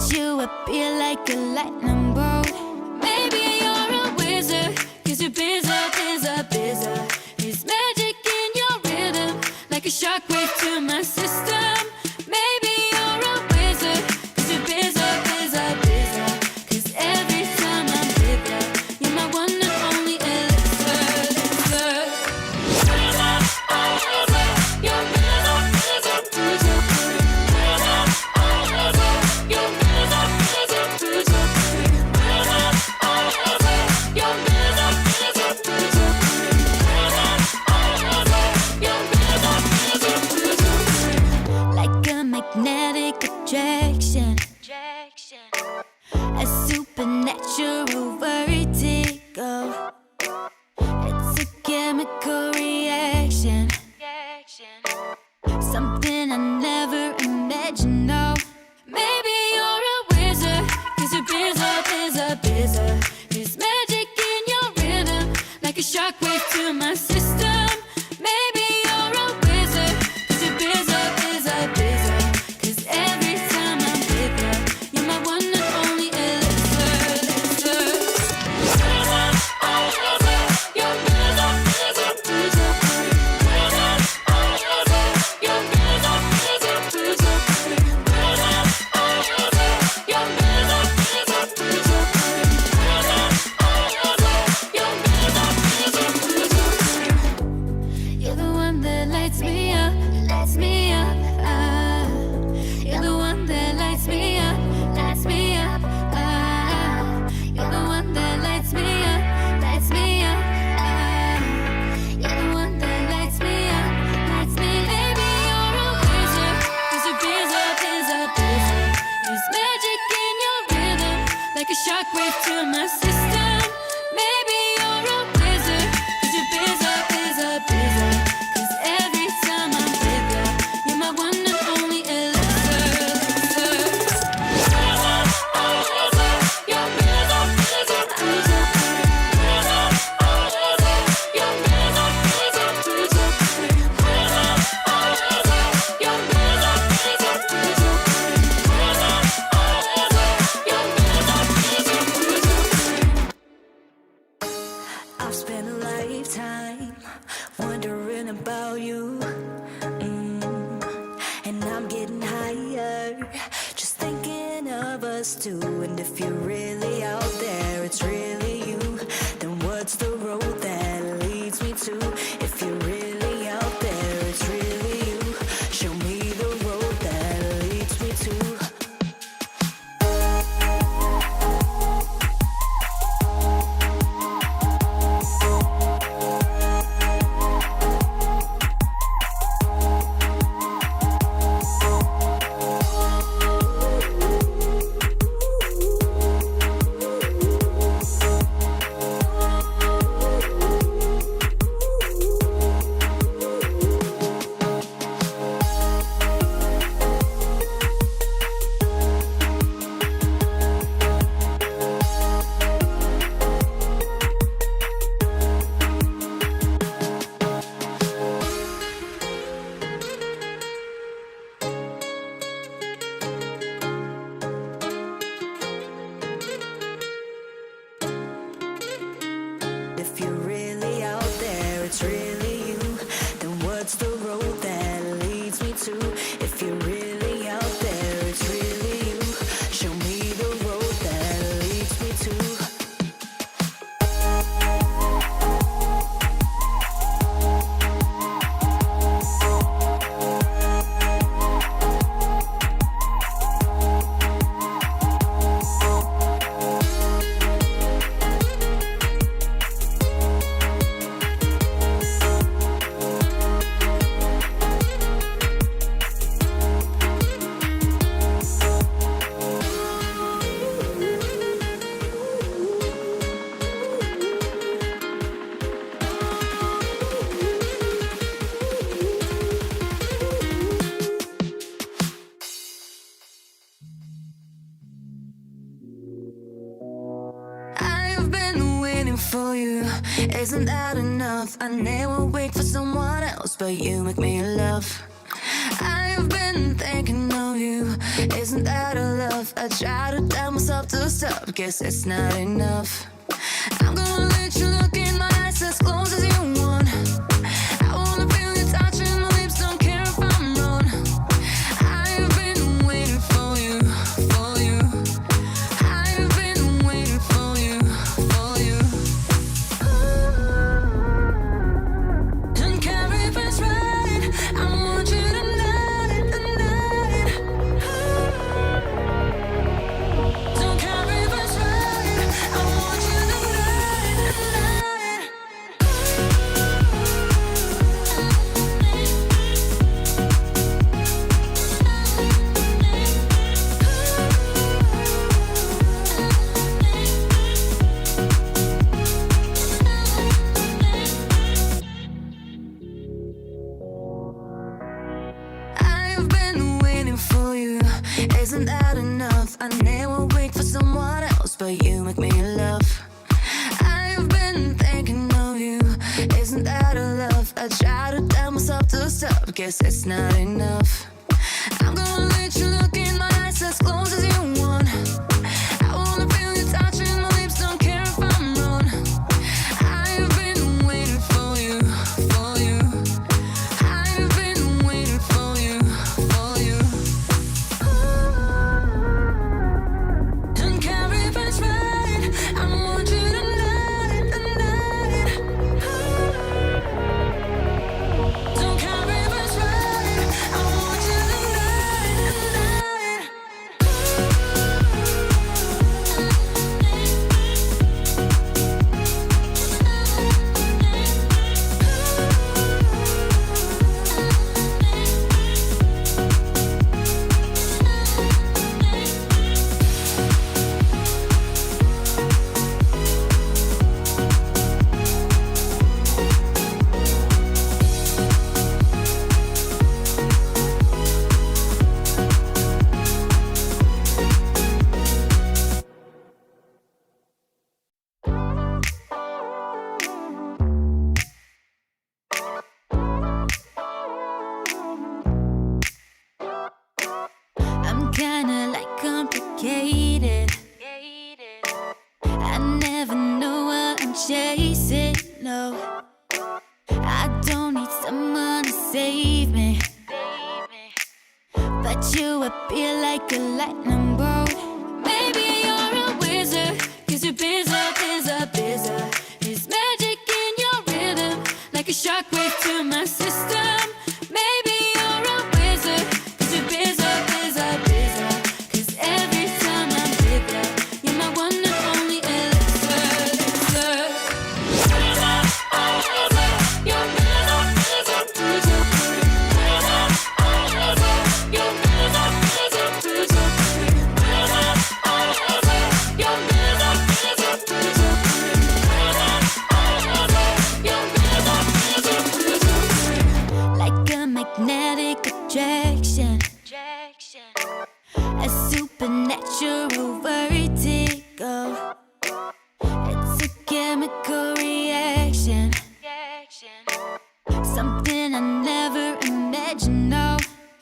you appear like a lightning bolt. Maybe you're a wizard, 'cause you're busy, busy, busy. There's magic in your rhythm, like a shockwave to my system. Maybe you're a wizard, 'cause you're busy, busy, busy. 'Cause every time I'm with you, you're my one and only elixir, elixir. Like a magnetic attraction, a supernatural vertigo. It's a chemical reaction, something I never imagined. No, maybe you're a wizard, 'cause you're busy, busy, busy. There's magic in your rhythm, like a shockwave to my system. Maybe you're a wizard, 'cause you're busy, busy, busy. 'Cause every time I'm with you, you're my one and only elixir, elixir. You're the one that lights me up, lights me up. Ah, you're the one that lights me up, lights me up. Ah, you're the one that lights me up, lights me up. Ah, you're the one that lights me up, lights me. Maybe you're a wizard, 'cause you're busy, busy, busy. There's magic in your rhythm, like a shockwave to my system. Maybe you're a wizard, 'cause you're busy, busy, busy. 'Cause every time I'm with you, you're my one and only elixir, elixir. I've spent a lifetime wondering about you, and I'm getting higher, just thinking of us two. And if you're really out there, it's really you, then what's the road that leads me to? If you're really out there, it's really you, show me the road that leads me to. If you're really out there, it's really you, then what's the road that leads me to? If you're really out there, it's really you, show me the road that leads me to. For you, isn't that enough? I never wait for someone else, but you make me love. I've been thinking of you. Isn't that a love? I try to tell myself to stop. Guess it's not enough. I'm gonna let you look in my eyes as close as you want. I wanna feel you touching my lips. Don't care if I'm wrong. I've been waiting for you, for you. I've been waiting for you, for you. Don't care if it's right. I want you tonight, tonight. Don't care if it's right. I want you tonight, tonight. I've been waiting for you. Isn't that enough? I never wait for someone else, but you make me love. I've been thinking of you. Isn't that a love? I try to tell myself to stop. Guess it's not enough. I'm gonna let you look in my eyes as close as you want. I wanna feel you touching my lips. Don't care if I'm wrong. I've been waiting for you, for you. I've been waiting for you, for you. Don't care if it's right. I want you tonight, tonight. Don't care if it's right. I want you tonight, tonight. I'm kinda like complicated. I never know what I'm chasing, no. I don't need someone to save me, but you appear like a lightning bolt. Maybe you're a wizard, 'cause you're busy, busy, busy. There's magic in your rhythm, like a shockwave to my system. Maybe you're a wizard, 'cause you're busy, busy, busy. 'Cause every time I'm with you, you're my one and only elixir, elixir. You're like a magnetic attraction, a supernatural vertigo. It's a chemical reaction, something I never imagined, no.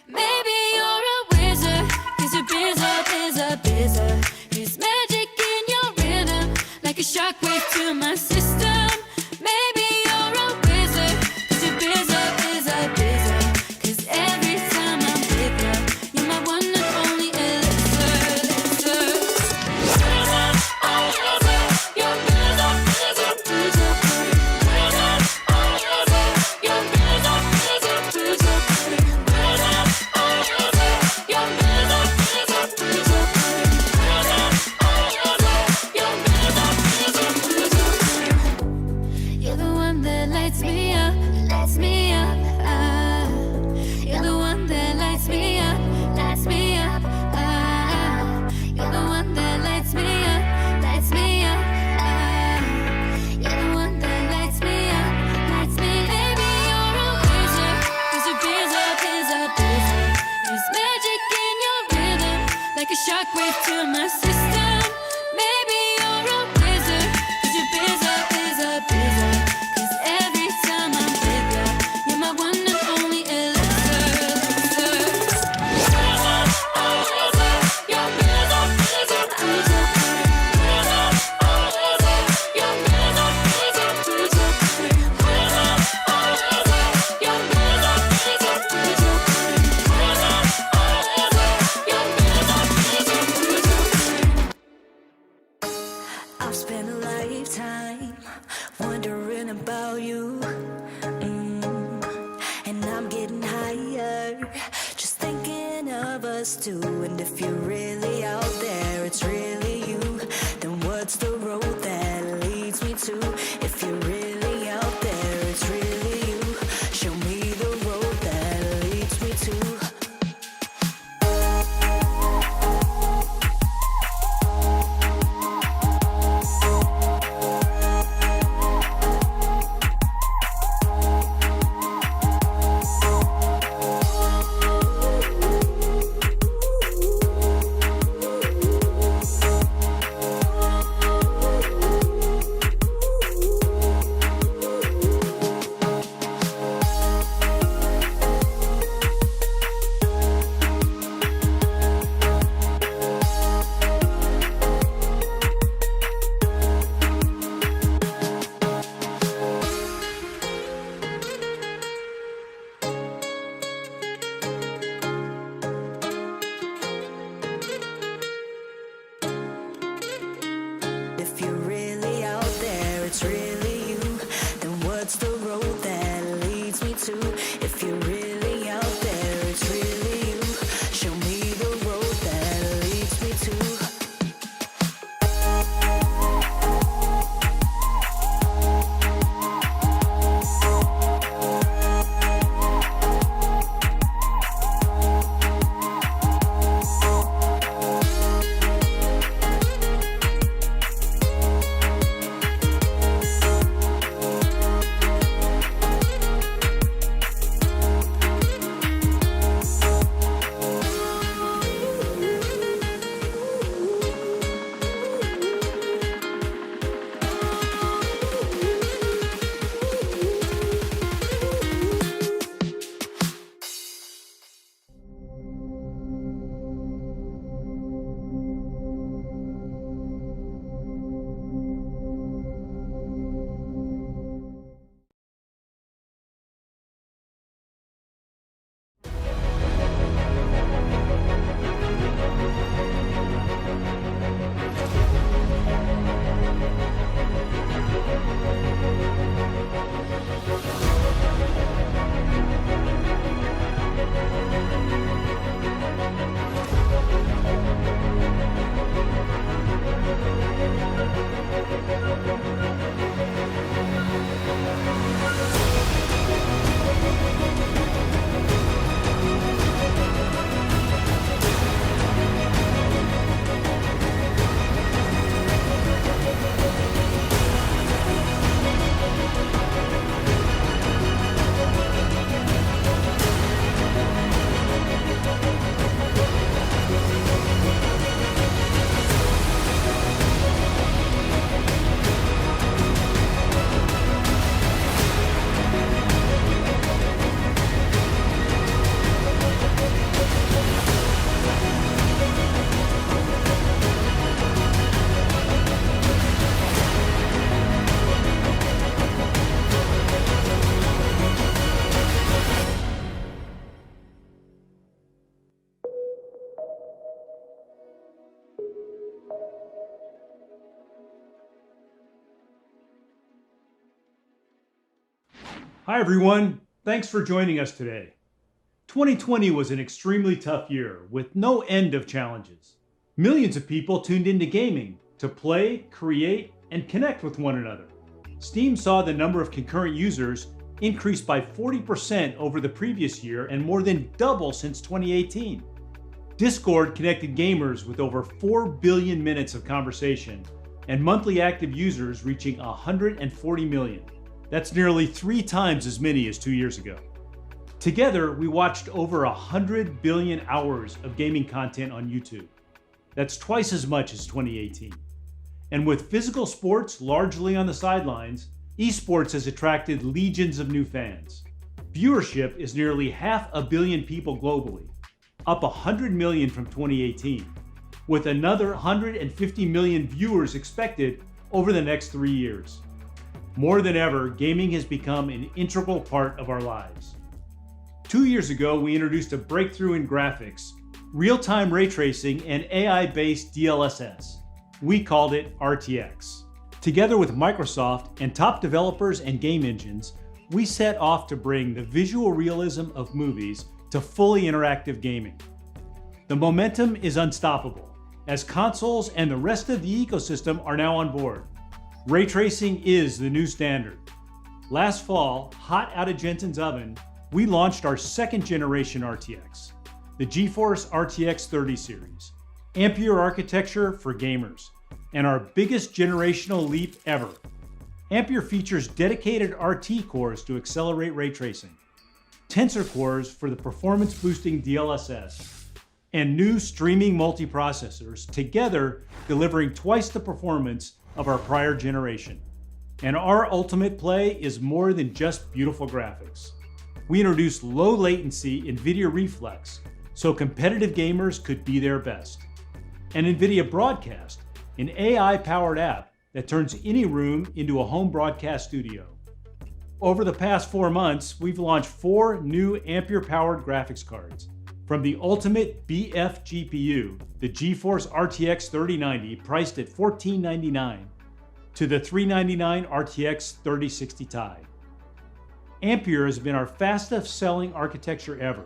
Maybe you're a wizard, 'cause you're busy, busy, busy. There's magic in your rhythm, like a shockwave to my system. Maybe you're a wizard, 'cause you're busy, busy, busy. 'Cause every time I'm with you, you're my one and only elixir, elixir. You're You're the one that lights me up, lights me up. You're the one that lights me up, lights me up. You're the one that lights me up, lights me up. You're the one that lights me up, lights me. Baby, you're a wizard, 'cause you're busy, busy, busy. There's magic in your rhythm, like a shockwave to my system. Maybe you're a wizard, 'cause you're busy, busy, busy. 'Cause every time I'm with you, you're my one and only elixir, elixir. and I'm getting higher. Just thinking of us two, and if you're really out there, it's really you. Then what's the road that leads me to? If you're really out there, it's really you. Show me the road that leads me to. If you're really out there, it's really you. Then what's the road that leads me to? If you're really out there, it's really you. Show me the road that leads me to. Hi everyone, thanks for joining us today. 2020 was an extremely tough year with no end of challenges. Millions of people tuned into gaming to play, create, and connect with one another. Steam saw the number of concurrent users increase by 40% over the previous year and more than double since 2018. Discord connected gamers with over 4 billion minutes of conversation and monthly active users reaching 140 million. That's nearly 3 times as many as 2 years ago. Together, we watched over 100 billion hours of gaming content on YouTube. That's twice as much as 2018. And with physical sports largely on the sidelines, esports has attracted legions of new fans. Viewership is nearly 500 million people globally, up 100 million from 2018, with another 150 million viewers expected over the next 3 years. More than ever, gaming has become an integral part of our lives. 2 years ago, we introduced a breakthrough in graphics, real-time ray tracing, and AI-based DLSS. We called it RTX. Together with Microsoft and top developers and game engines, we set off to bring the visual realism of movies to fully interactive gaming. The momentum is unstoppable, as consoles and the rest of the ecosystem are now on board. Ray tracing is the new standard. Last fall, hot out of Jensen's oven, we launched our second generation RTX, the GeForce RTX 30 series, Ampere architecture for gamers, and our biggest generational leap ever. Ampere features dedicated RT cores to accelerate ray tracing, Tensor cores for the performance-boosting DLSS, and new streaming multiprocessors, together delivering twice the performance of our prior generation. And our ultimate play is more than just beautiful graphics. We introduced low latency NVIDIA Reflex, so competitive gamers could be their best. And NVIDIA Broadcast, an AI-powered app that turns any room into a home broadcast studio. Over the past 4 months, we've launched 4 new Ampere-powered graphics cards, from the ultimate BF GPU, the GeForce RTX 3090 priced at $1499, to the $399 RTX 3060 Ti. Ampere has been our fastest selling architecture ever,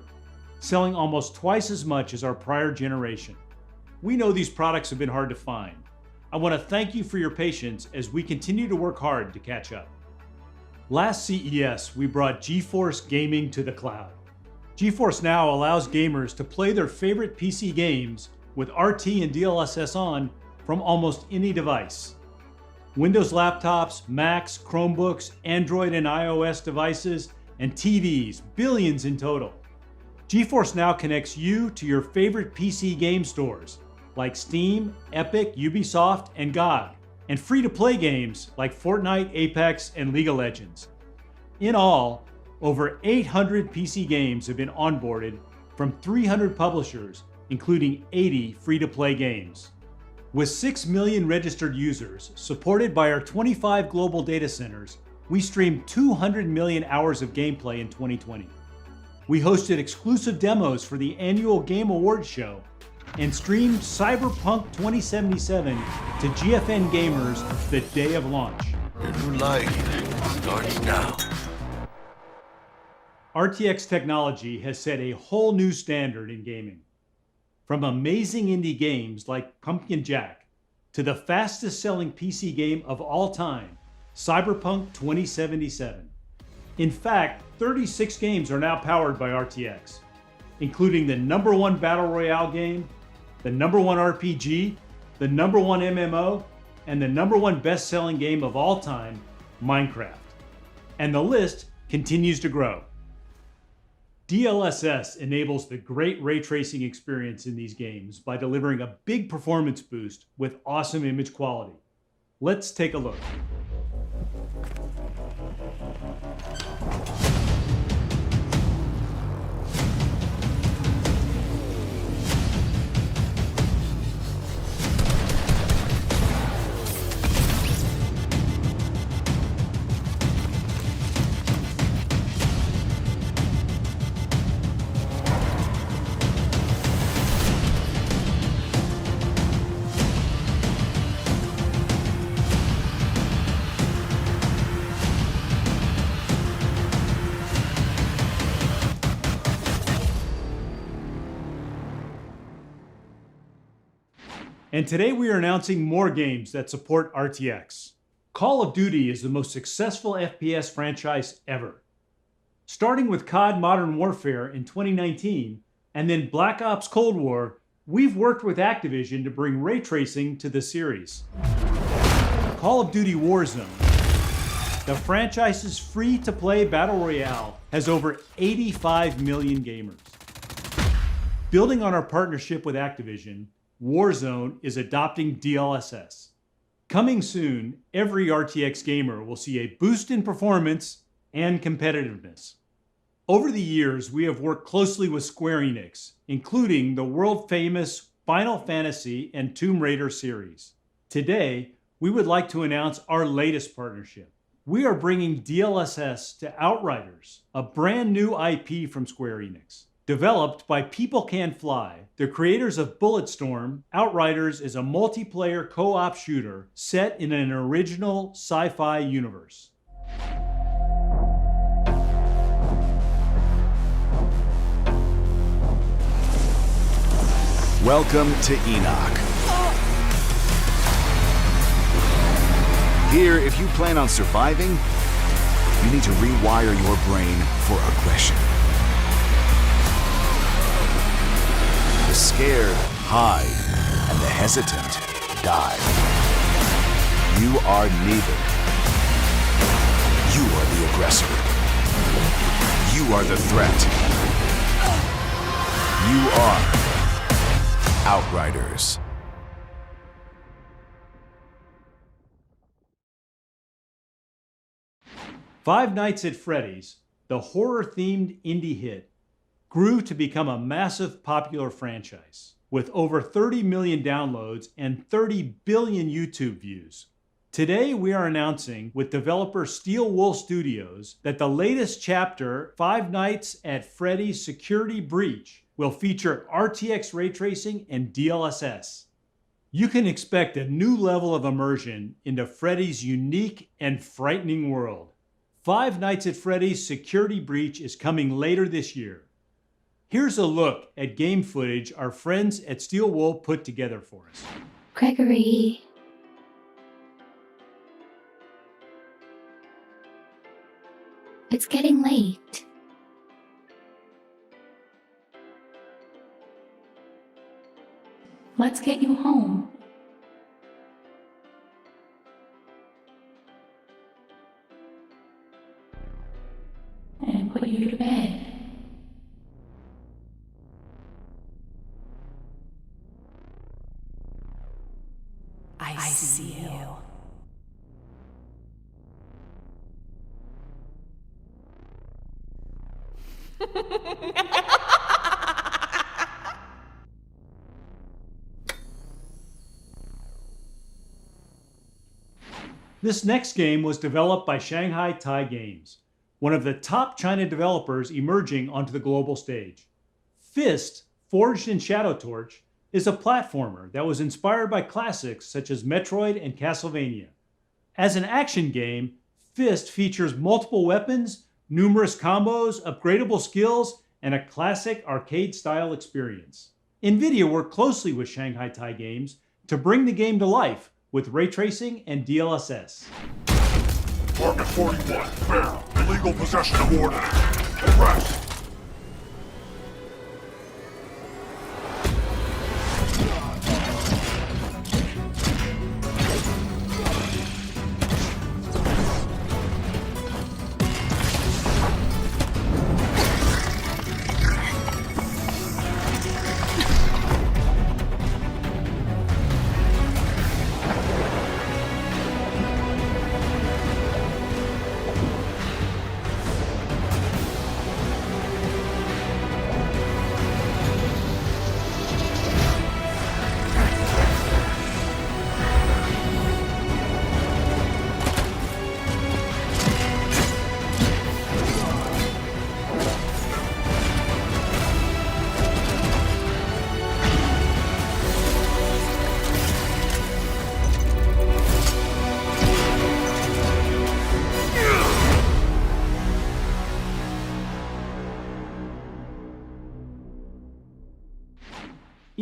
selling almost twice as much as our prior generation. We know these products have been hard to find. I want to thank you for your patience as we continue to work hard to catch up. Last CES, we brought GeForce Gaming to the cloud. GeForce Now allows gamers to play their favorite PC games with RT and DLSS on from almost any device. Windows laptops, Macs, Chromebooks, Android and iOS devices, and TVs, billions in total. GeForce Now connects you to your favorite PC game stores like Steam, Epic, Ubisoft, and GOG, and free-to-play games like Fortnite, Apex, and League of Legends. In all, over 800 PC games have been onboarded from 300 publishers, including 80 free-to-play games. With 6 million registered users, supported by our 25 global data centers, we streamed 200 million hours of gameplay in 2020. We hosted exclusive demos for the annual Game Awards show and streamed Cyberpunk 2077 to GFN gamers the day of launch. Your new life starts now. RTX technology has set a whole new standard in gaming. From amazing indie games like Pumpkin Jack to the fastest selling PC game of all time, Cyberpunk 2077. In fact, 36 games are now powered by RTX, including the #1 Battle Royale game, the #1 RPG, the #1 MMO, and the #1 best-selling game of all time, Minecraft. And the list continues to grow. DLSS enables the great ray tracing experience in these games by delivering a big performance boost with awesome image quality. Let's take a look. And today we are announcing more games that support RTX. Call of Duty is the most successful FPS franchise ever. Starting with COD Modern Warfare in 2019, and then Black Ops Cold War, we've worked with Activision to bring ray tracing to the series. Call of Duty Warzone, the franchise's free-to-play battle royale, has over 85 million gamers. Building on our partnership with Activision, Warzone is adopting DLSS. Coming soon, every RTX gamer will see a boost in performance and competitiveness. Over the years, we have worked closely with Square Enix, including the world-famous Final Fantasy and Tomb Raider series. Today, we would like to announce our latest partnership. We are bringing DLSS to Outriders, a brand new IP from Square Enix. Developed by People Can Fly, the creators of Bulletstorm, Outriders is a multiplayer co-op shooter set in an original sci-fi universe. Welcome to Enoch. Here, if you plan on surviving, you need to rewire your brain for aggression. The scared hide, and the hesitant die. You are neither. You are the aggressor. You are the threat. You are Outriders. Five Nights at Freddy's, the horror-themed indie hit, grew to become a massive popular franchise, with over 30 million downloads and 30 billion YouTube views. Today we are announcing with developer Steel Wool Studios that the latest chapter, Five Nights at Freddy's Security Breach, will feature RTX ray tracing and DLSS. You can expect a new level of immersion into Freddy's unique and frightening world. Five Nights at Freddy's Security Breach is coming later this year. Here's a look at game footage our friends at Steel Wool put together for us. Gregory. It's getting late. Let's get you home. And put you to bed. I see you. This next game was developed by Shanghai Tai Games, one of the top China developers emerging onto the global stage. Fist, forged in Shadow Torch, is a platformer that was inspired by classics such as Metroid and Castlevania. As an action game, Fist features multiple weapons, numerous combos, upgradable skills, and a classic arcade-style experience. NVIDIA worked closely with Shanghai Tai Games to bring the game to life with ray tracing and DLSS. Target 41, fair, illegal possession of ordnance. Arrest!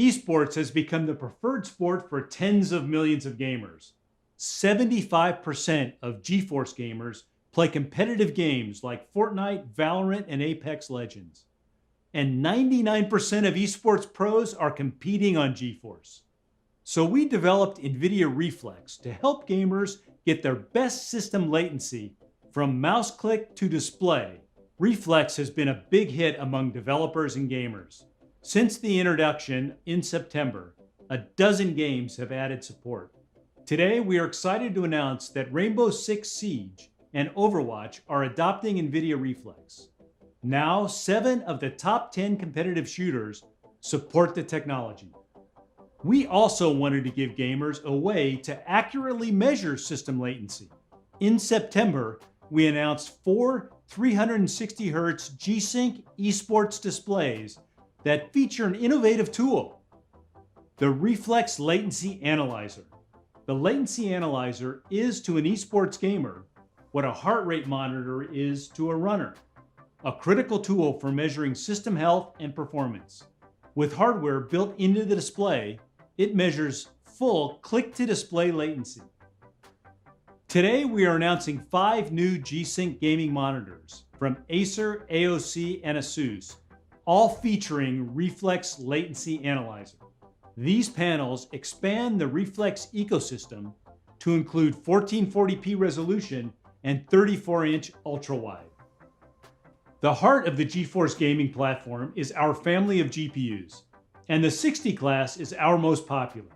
Esports has become the preferred sport for tens of millions of gamers. 75% of GeForce gamers play competitive games like Fortnite, Valorant, and Apex Legends. And 99% of esports pros are competing on GeForce. So we developed NVIDIA Reflex to help gamers get their best system latency from mouse click to display. Reflex has been a big hit among developers and gamers. Since the introduction in September, a dozen games have added support. Today, we are excited to announce that Rainbow Six Siege and Overwatch are adopting NVIDIA Reflex. Now, 7 of the top 10 competitive shooters support the technology. We also wanted to give gamers a way to accurately measure system latency. In September, we announced 4 360Hz G-Sync esports displays that feature an innovative tool, the Reflex Latency Analyzer. The Latency Analyzer is to an esports gamer what a heart rate monitor is to a runner, a critical tool for measuring system health and performance. With hardware built into the display, it measures full click-to-display latency. Today, we are announcing 5 new G-Sync gaming monitors from Acer, AOC, and Asus, all featuring Reflex Latency Analyzer. These panels expand the Reflex ecosystem to include 1440p resolution and 34-inch ultra-wide. The heart of the GeForce gaming platform is our family of GPUs, and the 60 class is our most popular.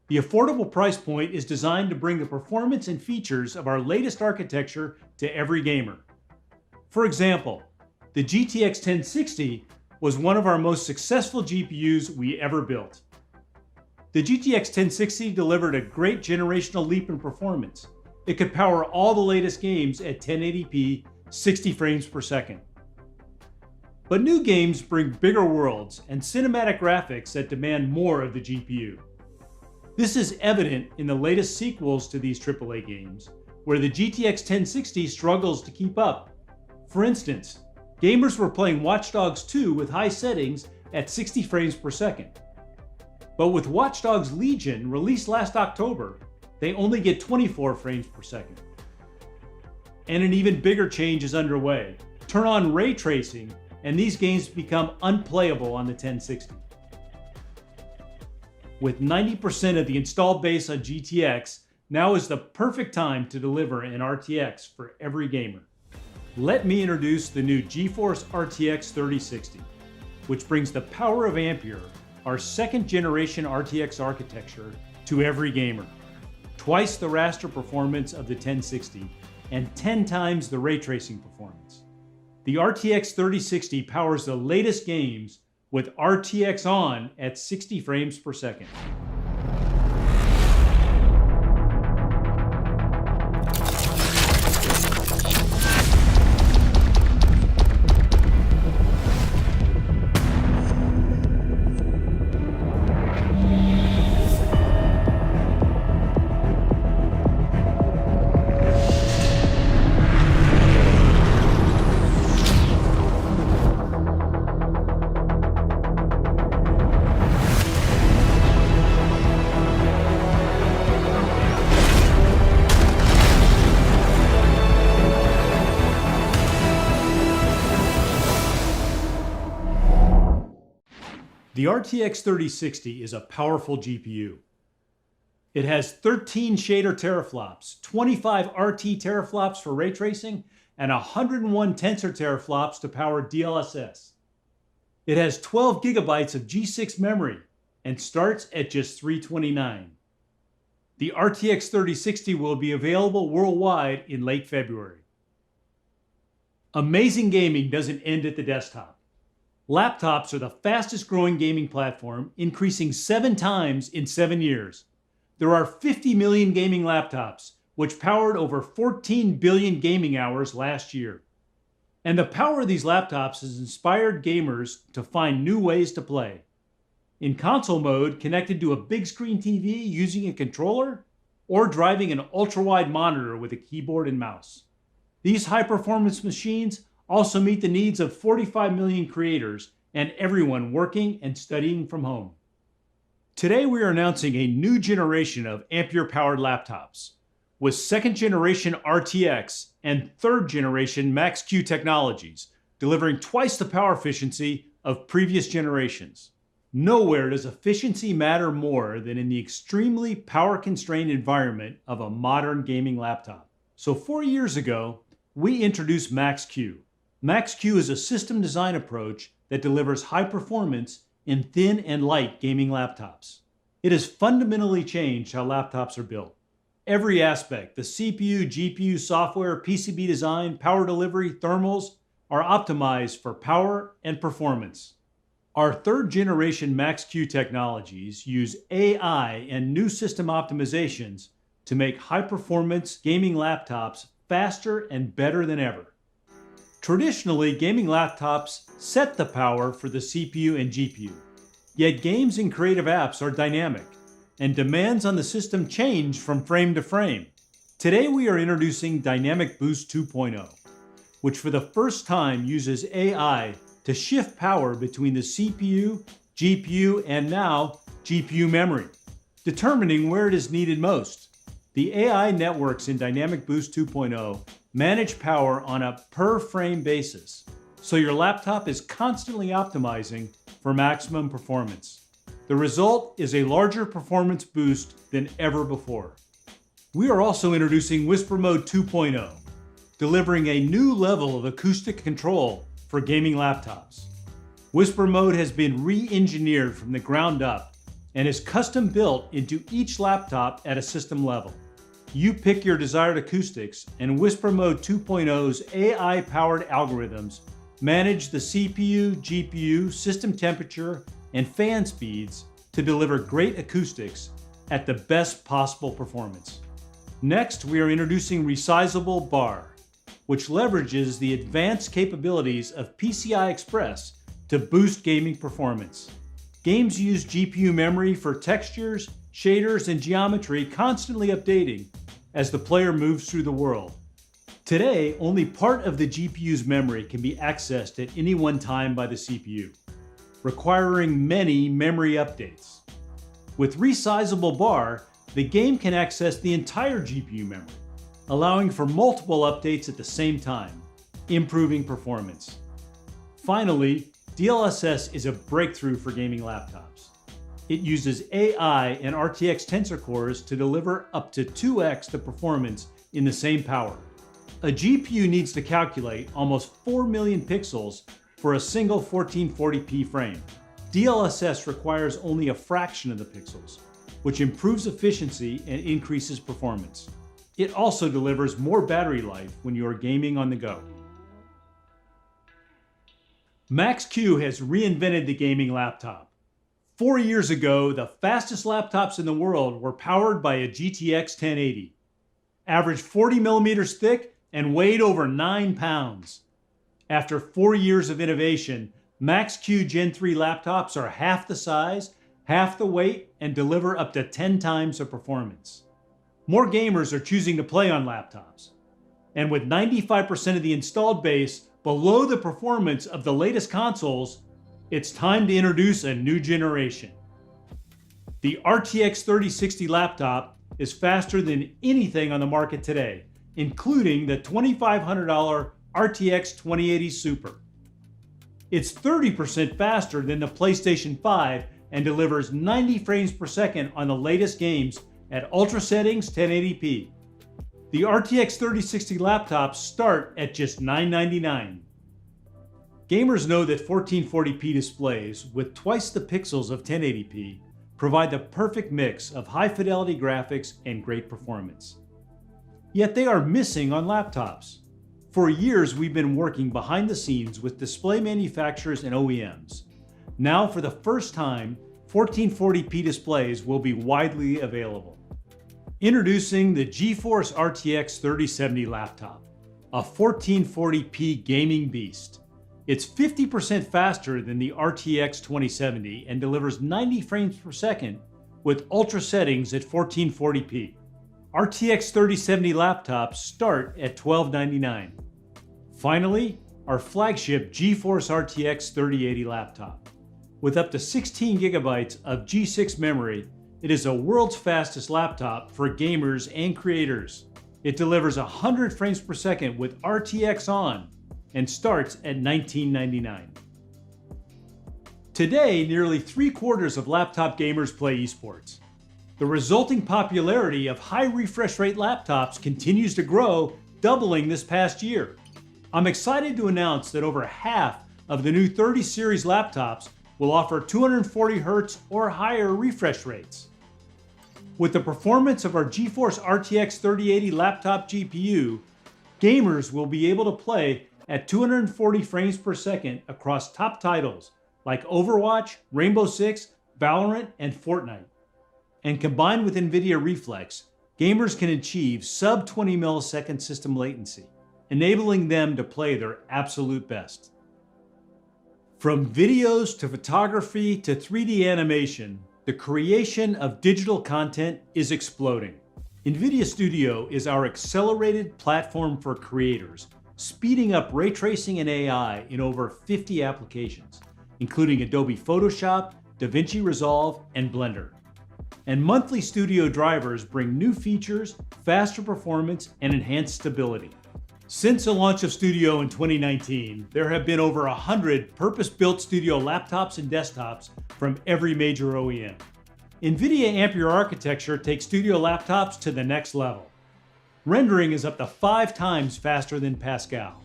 The affordable price point is designed to bring the performance and features of our latest architecture to every gamer. For example, the GTX 1060 was one of our most successful GPUs we ever built. The GTX 1060 delivered a great generational leap in performance. It could power all the latest games at 1080p, 60 frames per second. But new games bring bigger worlds and cinematic graphics that demand more of the GPU. This is evident in the latest sequels to these AAA games, where the GTX 1060 struggles to keep up. For instance, gamers were playing Watch Dogs 2 with high settings at 60 frames per second. But with Watch Dogs Legion, released last October, they only get 24 frames per second. And an even bigger change is underway. Turn on ray tracing, and these games become unplayable on the 1060. With 90% of the installed base on GTX, now is the perfect time to deliver an RTX for every gamer. Let me introduce the new GeForce RTX 3060, which brings the power of Ampere, our second generation RTX architecture, to every gamer. Twice the raster performance of the 1060 and 10 times the ray tracing performance. The RTX 3060 powers the latest games with RTX on at 60 frames per second. The RTX 3060 is a powerful GPU. It has 13 shader teraflops, 25 RT teraflops for ray tracing, and 101 tensor teraflops to power DLSS. It has 12 gigabytes of G6 memory and starts at just $329. The RTX 3060 will be available worldwide in late February. Amazing gaming doesn't end at the desktop. Laptops are the fastest growing gaming platform, increasing 7 times in 7 years. There are 50 million gaming laptops, which powered over 14 billion gaming hours last year. And the power of these laptops has inspired gamers to find new ways to play. In console mode, connected to a big screen TV using a controller, or driving an ultra-wide monitor with a keyboard and mouse. These high-performance machines also meet the needs of 45 million creators and everyone working and studying from home. Today we are announcing a new generation of Ampere-powered laptops with 2nd generation RTX and 3rd generation Max-Q technologies, delivering twice the power efficiency of previous generations. Nowhere does efficiency matter more than in the extremely power-constrained environment of a modern gaming laptop. So 4 years ago, we introduced Max-Q. Max-Q is a system design approach that delivers high performance in thin and light gaming laptops. It has fundamentally changed how laptops are built. Every aspect, the CPU, GPU, software, PCB design, power delivery, thermals, are optimized for power and performance. Our 3rd generation Max-Q technologies use AI and new system optimizations to make high-performance gaming laptops faster and better than ever. Traditionally, gaming laptops set the power for the CPU and GPU. Yet games and creative apps are dynamic, and demands on the system change from frame to frame. Today we are introducing Dynamic Boost 2.0, which for the first time uses AI to shift power between the CPU, GPU, and now GPU memory, determining where it is needed most. The AI networks in Dynamic Boost 2.0 manage power on a per-frame basis, so your laptop is constantly optimizing for maximum performance. The result is a larger performance boost than ever before. We are also introducing Whisper Mode 2.0, delivering a new level of acoustic control for gaming laptops. Whisper Mode has been re-engineered from the ground up and is custom built into each laptop at a system level. You pick your desired acoustics, and Whisper Mode 2.0's AI-powered algorithms manage the CPU, GPU, system temperature, and fan speeds to deliver great acoustics at the best possible performance. Next, we are introducing Resizable Bar, which leverages the advanced capabilities of PCI Express to boost gaming performance. Games use GPU memory for textures, shaders, and geometry, constantly updating as the player moves through the world. Today, only part of the GPU's memory can be accessed at any one time by the CPU, requiring many memory updates. With Resizable Bar, the game can access the entire GPU memory, allowing for multiple updates at the same time, improving performance. Finally, DLSS is a breakthrough for gaming laptops. It uses AI and RTX tensor cores to deliver up to 2x the performance in the same power. A GPU needs to calculate almost 4 million pixels for a single 1440p frame. DLSS requires only a fraction of the pixels, which improves efficiency and increases performance. It also delivers more battery life when you are gaming on the go. Max-Q has reinvented the gaming laptop. 4 years ago, the fastest laptops in the world were powered by a GTX 1080, averaged 40 millimeters thick, and weighed over 9 pounds. After 4 years of innovation, Max-Q Gen 3 laptops are half the size, half the weight, and deliver up to 10 times the performance. More gamers are choosing to play on laptops. And with 95% of the installed base below the performance of the latest consoles, it's time to introduce a new generation. The RTX 3060 laptop is faster than anything on the market today, including the $2,500 RTX 2080 Super. It's 30% faster than the PlayStation 5 and delivers 90 frames per second on the latest games at ultra settings 1080p. The RTX 3060 laptops start at just $999. Gamers know that 1440p displays with twice the pixels of 1080p provide the perfect mix of high-fidelity graphics and great performance. Yet they are missing on laptops. For years, we've been working behind the scenes with display manufacturers and OEMs. Now, for the first time, 1440p displays will be widely available. Introducing the GeForce RTX 3070 laptop, a 1440p gaming beast. It's 50% faster than the RTX 2070 and delivers 90 frames per second with ultra settings at 1440p. RTX 3070 laptops start at $1299. Finally, our flagship GeForce RTX 3080 laptop. With up to 16 gigabytes of G6 memory, it is the world's fastest laptop for gamers and creators. It delivers 100 frames per second with RTX on and starts at $1999. Today, nearly 3/4 of laptop gamers play esports. The resulting popularity of high refresh rate laptops continues to grow, doubling this past year. I'm excited to announce that over half of the new 30 series laptops will offer 240 Hz or higher refresh rates. With the performance of our GeForce RTX 3080 laptop GPU, gamers will be able to play at 240 frames per second across top titles like Overwatch, Rainbow Six, Valorant, and Fortnite. And combined with NVIDIA Reflex, gamers can achieve sub 20 millisecond system latency, enabling them to play their absolute best. From videos to photography to 3D animation, the creation of digital content is exploding. NVIDIA Studio is our accelerated platform for creators speeding up ray tracing and AI in over 50 applications, including Adobe Photoshop, DaVinci Resolve, and Blender. And monthly studio drivers bring new features, faster performance, and enhanced stability. Since the launch of Studio in 2019, there have been over 100 purpose-built Studio laptops and desktops from every major OEM. NVIDIA Ampere architecture takes Studio laptops to the next level. Rendering is up to 5 times faster than Pascal.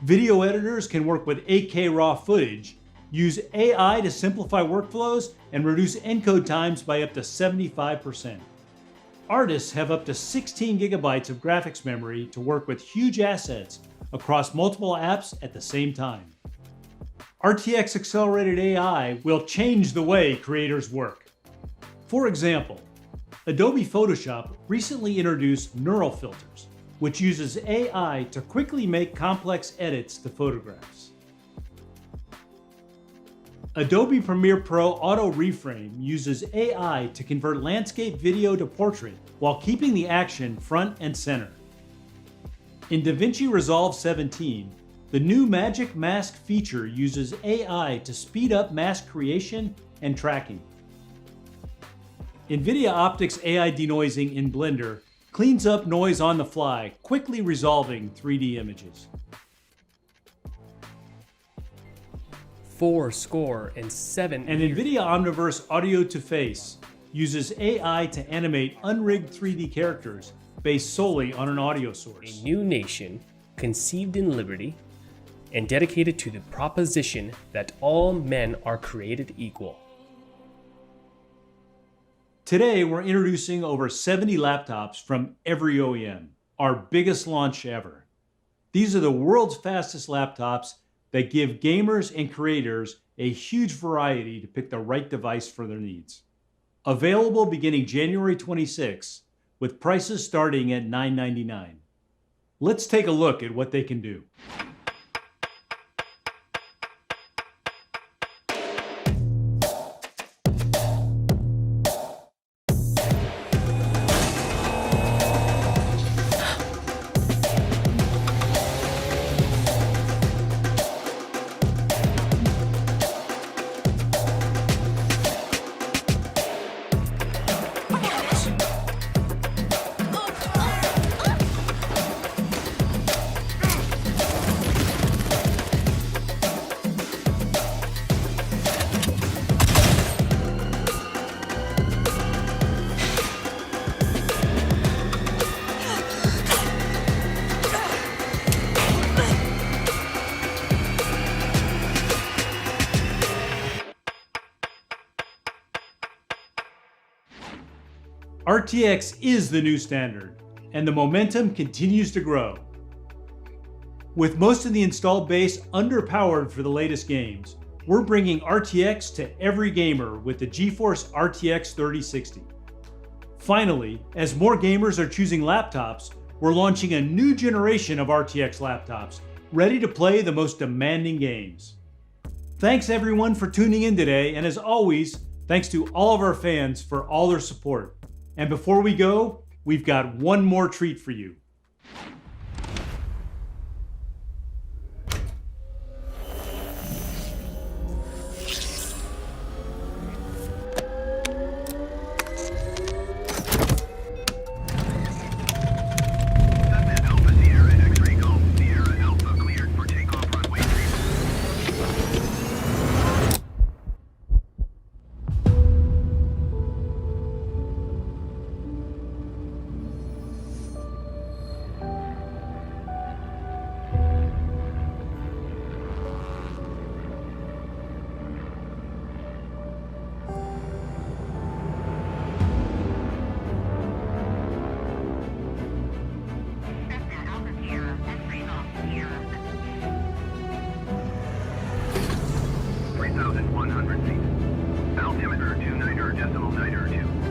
Video editors can work with 8K raw footage, use AI to simplify workflows, and reduce encode times by up to 75%. Artists have up to 16 gigabytes of graphics memory to work with huge assets across multiple apps at the same time. RTX accelerated AI will change the way creators work. For example, Adobe Photoshop recently introduced neural filters, which uses AI to quickly make complex edits to photographs. Adobe Premiere Pro Auto Reframe uses AI to convert landscape video to portrait while keeping the action front and center. In DaVinci Resolve 17, the new Magic Mask feature uses AI to speed up mask creation and tracking. NVIDIA Optics AI denoising in Blender cleans up noise on the fly, quickly resolving 3D images. 407. And NVIDIA Omniverse Audio to Face uses AI to animate unrigged 3D characters based solely on an audio source. A new nation conceived in liberty and dedicated to the proposition that all men are created equal. Today, we're introducing over 70 laptops from every OEM, our biggest launch ever. These are the world's fastest laptops that give gamers and creators a huge variety to pick the right device for their needs. Available beginning January 26, with prices starting at $999. Let's take a look at what they can do. RTX is the new standard, and the momentum continues to grow. With most of the installed base underpowered for the latest games, we're bringing RTX to every gamer with the GeForce RTX 3060. Finally, as more gamers are choosing laptops, we're launching a new generation of RTX laptops, ready to play the most demanding games. Thanks everyone for tuning in today, and as always, thanks to all of our fans for all their support. And before we go, we've got one more treat for you. Altimeter 29er decimal niner 2.